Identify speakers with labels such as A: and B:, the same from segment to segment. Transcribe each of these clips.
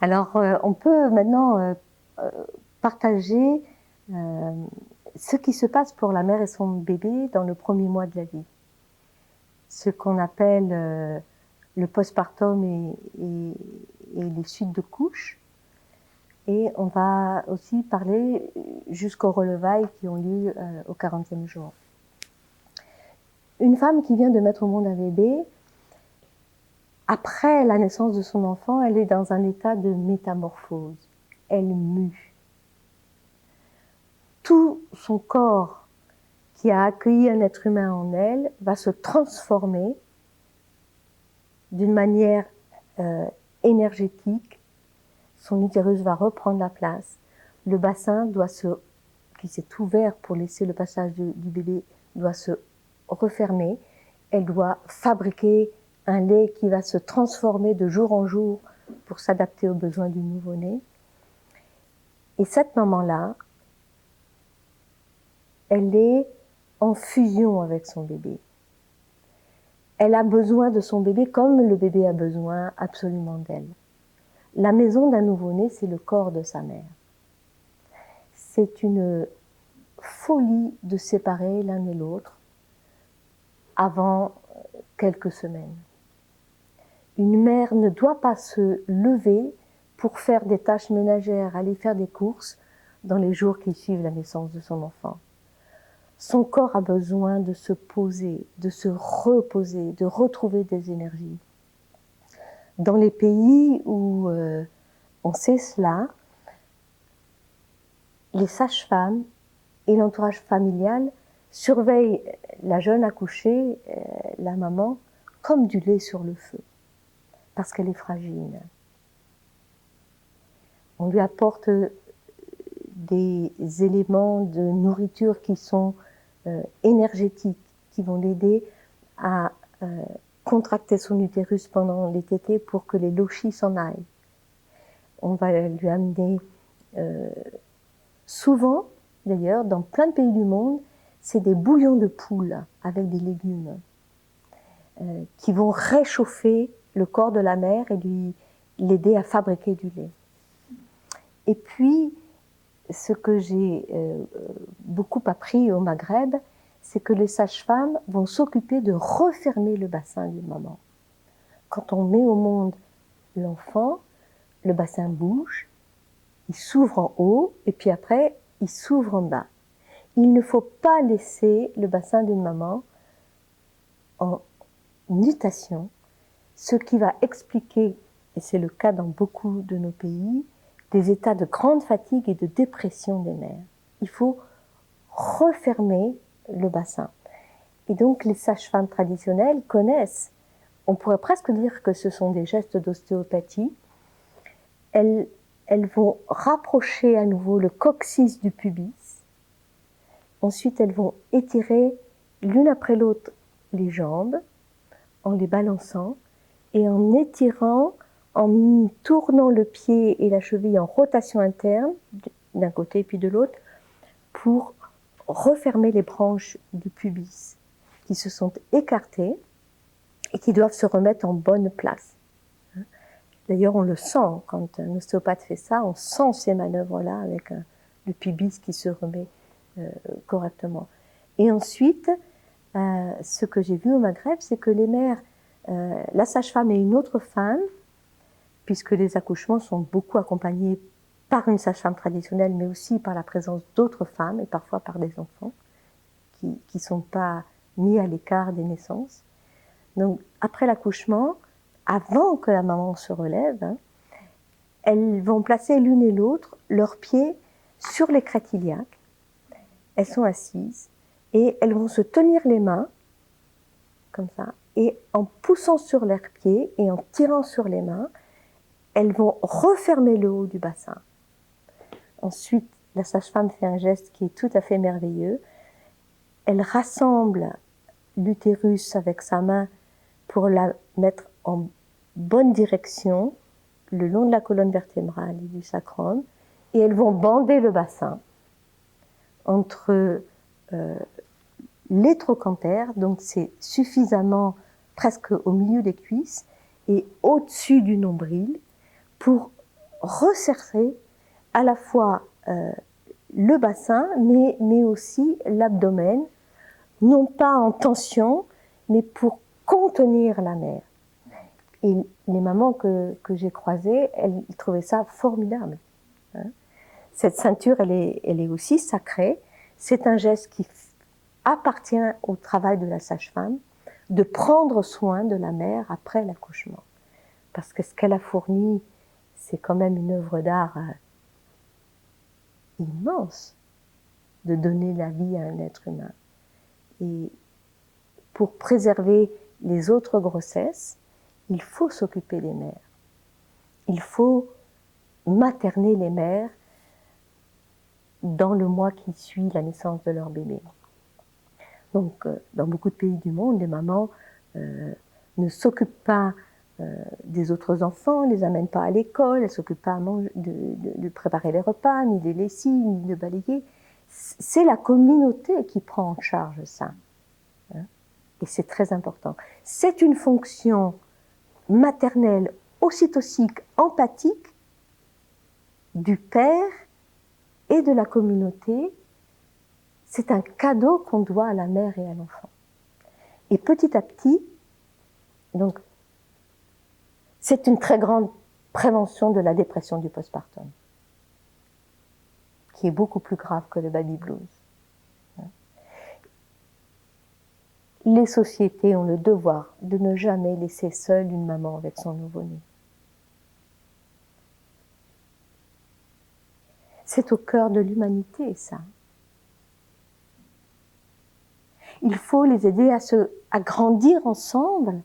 A: Alors, on peut maintenant euh, partager ce qui se passe pour la mère et son bébé dans le premier mois de la vie. Ce qu'on appelle le postpartum et les suites de couches. Et on va aussi parler jusqu'aux relevailles qui ont lieu au 40e jour. Une femme qui vient de mettre au monde un bébé, après la naissance de son enfant, elle est dans un état de métamorphose. Elle mue. Tout son corps qui a accueilli un être humain en elle va se transformer d'une manière énergétique. Son utérus va reprendre la place. Le bassin qui s'est ouvert pour laisser le passage du bébé doit se refermer. Elle doit fabriquer un lait qui va se transformer de jour en jour pour s'adapter aux besoins du nouveau-né. Et cette maman-là, elle est en fusion avec son bébé. Elle a besoin de son bébé comme le bébé a besoin absolument d'elle. La maison d'un nouveau-né, c'est le corps de sa mère. C'est une folie de séparer l'un et l'autre avant quelques semaines. Une mère ne doit pas se lever pour faire des tâches ménagères, aller faire des courses dans les jours qui suivent la naissance de son enfant. Son corps a besoin de se poser, de se reposer, de retrouver des énergies. Dans les pays où on sait cela, les sages-femmes et l'entourage familial surveillent la jeune accouchée, la maman, comme du lait sur le feu, parce qu'elle est fragile. On lui apporte des éléments de nourriture qui sont énergétiques, qui vont l'aider à contracter son utérus pendant les tétées pour que les lochis s'en aillent. On va lui amener souvent, d'ailleurs, dans plein de pays du monde, c'est des bouillons de poule avec des légumes qui vont réchauffer le corps de la mère et l'aider à fabriquer du lait. Et puis, ce que j'ai beaucoup appris au Maghreb, c'est que les sages-femmes vont s'occuper de refermer le bassin d'une maman. Quand on met au monde l'enfant, le bassin bouge, il s'ouvre en haut et puis après, il s'ouvre en bas. Il ne faut pas laisser le bassin d'une maman en mutation, ce qui va expliquer, et c'est le cas dans beaucoup de nos pays, des états de grande fatigue et de dépression des mères. Il faut refermer le bassin. Et donc les sages-femmes traditionnelles connaissent, on pourrait presque dire que ce sont des gestes d'ostéopathie. Elles vont rapprocher à nouveau le coccyx du pubis. Ensuite, elles vont étirer l'une après l'autre les jambes en les balançant et en étirant, en tournant le pied et la cheville en rotation interne d'un côté puis de l'autre pour refermer les branches du pubis qui se sont écartées et qui doivent se remettre en bonne place. D'ailleurs, on le sent quand un ostéopathe fait ça, on sent ces manœuvres-là avec le pubis qui se remet correctement. Et ensuite, ce que j'ai vu au Maghreb, c'est que les mères, la sage-femme et une autre femme, puisque les accouchements sont beaucoup accompagnés par une sage-femme traditionnelle, mais aussi par la présence d'autres femmes et parfois par des enfants qui ne sont pas mis à l'écart des naissances. Donc, après l'accouchement, avant que la maman se relève, elles vont placer l'une et l'autre leurs pieds sur les crêtes iliaques. Elles sont assises et elles vont se tenir les mains, comme ça, et en poussant sur leurs pieds et en tirant sur les mains, elles vont refermer le haut du bassin. Ensuite, la sage-femme fait un geste qui est tout à fait merveilleux. Elle rassemble l'utérus avec sa main pour la mettre en bonne direction le long de la colonne vertébrale et du sacrum, et elles vont bander le bassin entre les trochantères, donc c'est suffisamment presque au milieu des cuisses et au-dessus du nombril pour resserrer à la fois le bassin, mais aussi l'abdomen, non pas en tension, mais pour contenir la mère. Et les mamans que j'ai croisées, elles trouvaient ça formidable. Hein. Cette ceinture, elle est aussi sacrée. C'est un geste qui appartient au travail de la sage-femme, de prendre soin de la mère après l'accouchement. Parce que ce qu'elle a fourni, c'est quand même une œuvre d'art immense de donner la vie à un être humain. Et pour préserver les autres grossesses, il faut s'occuper des mères. Il faut materner les mères dans le mois qui suit la naissance de leur bébé. Donc, dans beaucoup de pays du monde, les mamans ne s'occupent pas des autres enfants, ne les amènent pas à l'école, elles ne s'occupent pas de préparer les repas, ni des lessives, ni de balayer. C'est la communauté qui prend en charge ça. Hein, et c'est très important. C'est une fonction maternelle, ocytocique, empathique du père et de la communauté. C'est un cadeau qu'on doit à la mère et à l'enfant. Et petit à petit, donc, c'est une très grande prévention de la dépression du postpartum, qui est beaucoup plus grave que le baby blues. Les sociétés ont le devoir de ne jamais laisser seule une maman avec son nouveau-né. C'est au cœur de l'humanité, ça. Il faut les aider à grandir ensemble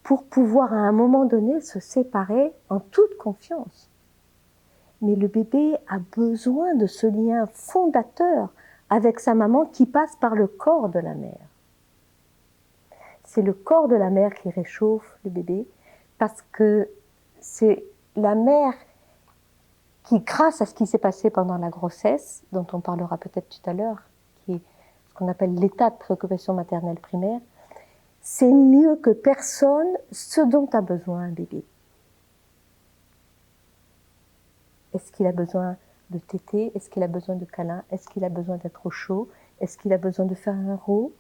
A: pour pouvoir à un moment donné se séparer en toute confiance. Mais le bébé a besoin de ce lien fondateur avec sa maman qui passe par le corps de la mère. C'est le corps de la mère qui réchauffe le bébé parce que c'est la mère qui, grâce à ce qui s'est passé pendant la grossesse, dont on parlera peut-être tout à l'heure, qui est ce qu'on appelle l'état de préoccupation maternelle primaire, c'est mieux que personne ce dont a besoin un bébé. Est-ce qu'il a besoin de téter? Est-ce qu'il a besoin de câlin? Est-ce qu'il a besoin d'être au chaud? Est-ce qu'il a besoin de faire un rot?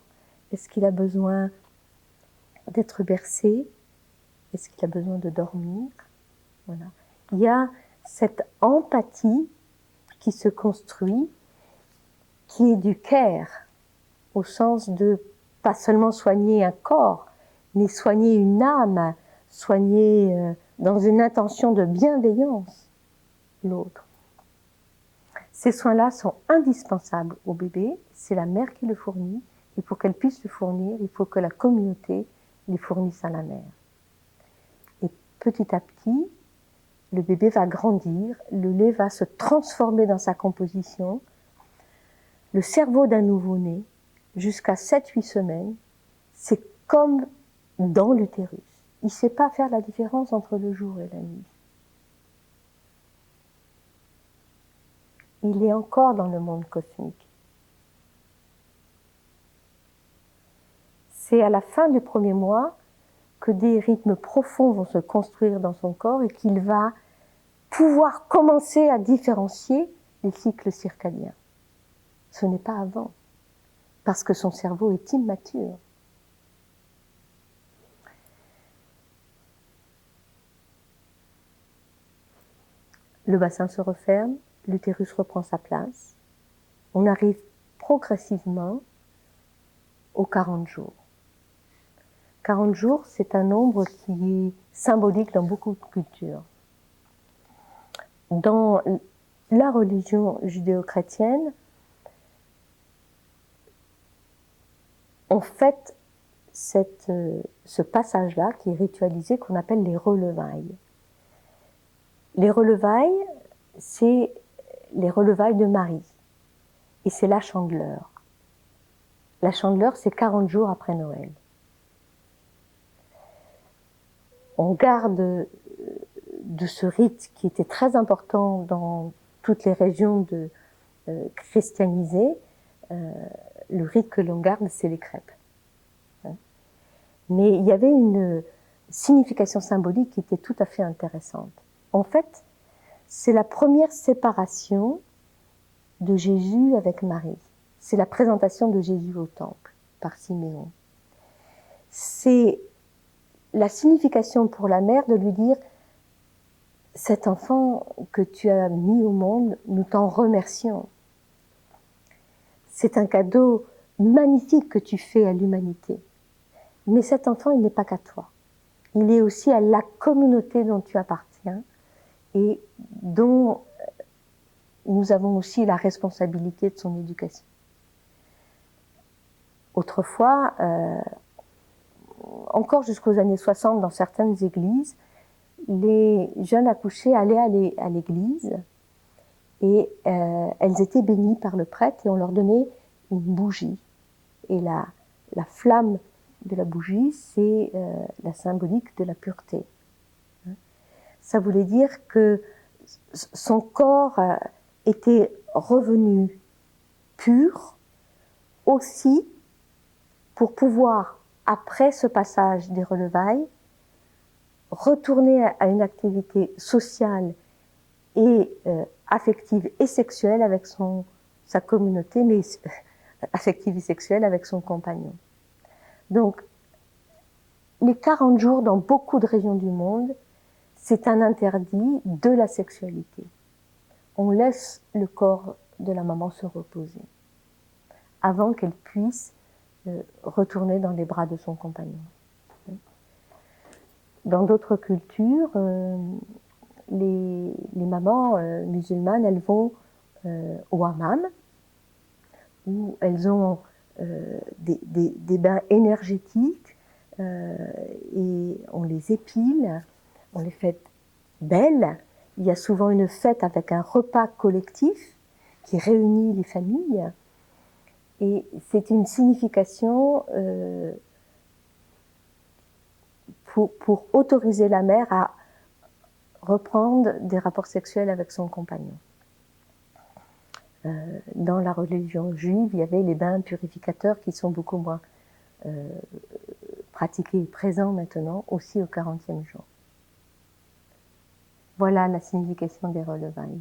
A: Est-ce qu'il a besoin d'être bercé? Est-ce qu'il a besoin de dormir? Voilà. Il y a cette empathie qui se construit, qui est du care, au sens de pas seulement soigner un corps, mais soigner une âme, soigner dans une intention de bienveillance l'autre. Ces soins-là sont indispensables au bébé, c'est la mère qui le fournit, et pour qu'elle puisse le fournir, il faut que la communauté les fournisse à la mère. Et petit à petit, le bébé va grandir, le lait va se transformer dans sa composition, le cerveau d'un nouveau-né, jusqu'à 7-8 semaines, c'est comme dans l'utérus. Il ne sait pas faire la différence entre le jour et la nuit. Il est encore dans le monde cosmique. C'est à la fin du premier mois que des rythmes profonds vont se construire dans son corps et qu'il va pouvoir commencer à différencier les cycles circadiens. Ce n'est pas avant, parce que son cerveau est immature. Le bassin se referme, l'utérus reprend sa place. On arrive progressivement aux 40 jours. 40 jours, c'est un nombre qui est symbolique dans beaucoup de cultures. Dans la religion judéo-chrétienne, on fête ce passage-là qui est ritualisé, qu'on appelle les relevailles. Les relevailles, c'est les relevailles de Marie. Et c'est la Chandeleur. La Chandeleur, c'est 40 jours après Noël. On garde de ce rite qui était très important dans toutes les régions christianisées. Le rite que l'on garde, c'est les crêpes. Mais il y avait une signification symbolique qui était tout à fait intéressante. En fait, c'est la première séparation de Jésus avec Marie. C'est la présentation de Jésus au temple par Siméon. C'est la signification pour la mère de lui dire « Cet enfant que tu as mis au monde, nous t'en remercions. C'est un cadeau magnifique que tu fais à l'humanité. Mais cet enfant, il n'est pas qu'à toi. Il est aussi à la communauté dont tu appartiens et dont nous avons aussi la responsabilité de son éducation. » Autrefois, encore jusqu'aux années 60, dans certaines églises, les jeunes accouchées allaient à l'église et elles étaient bénies par le prêtre et on leur donnait une bougie. Et la flamme de la bougie, c'est la symbolique de la pureté. Ça voulait dire que son corps était revenu pur aussi pour pouvoir, après ce passage des relevailles, retourner à une activité sociale et affective et sexuelle avec sa communauté, mais affective et sexuelle avec son compagnon. Donc, les 40 jours dans beaucoup de régions du monde, c'est un interdit de la sexualité. On laisse le corps de la maman se reposer avant qu'elle puisse retourner dans les bras de son compagnon. Dans d'autres cultures, les mamans musulmanes, elles vont au hammam, où elles ont des bains énergétiques et on les épile, on les fait belles. Il y a souvent une fête avec un repas collectif qui réunit les familles et c'est une signification pour autoriser la mère à reprendre des rapports sexuels avec son compagnon. Dans la religion juive, il y avait les bains purificateurs qui sont beaucoup moins pratiqués et présents maintenant, aussi au 40e jour. Voilà la signification des relevailles.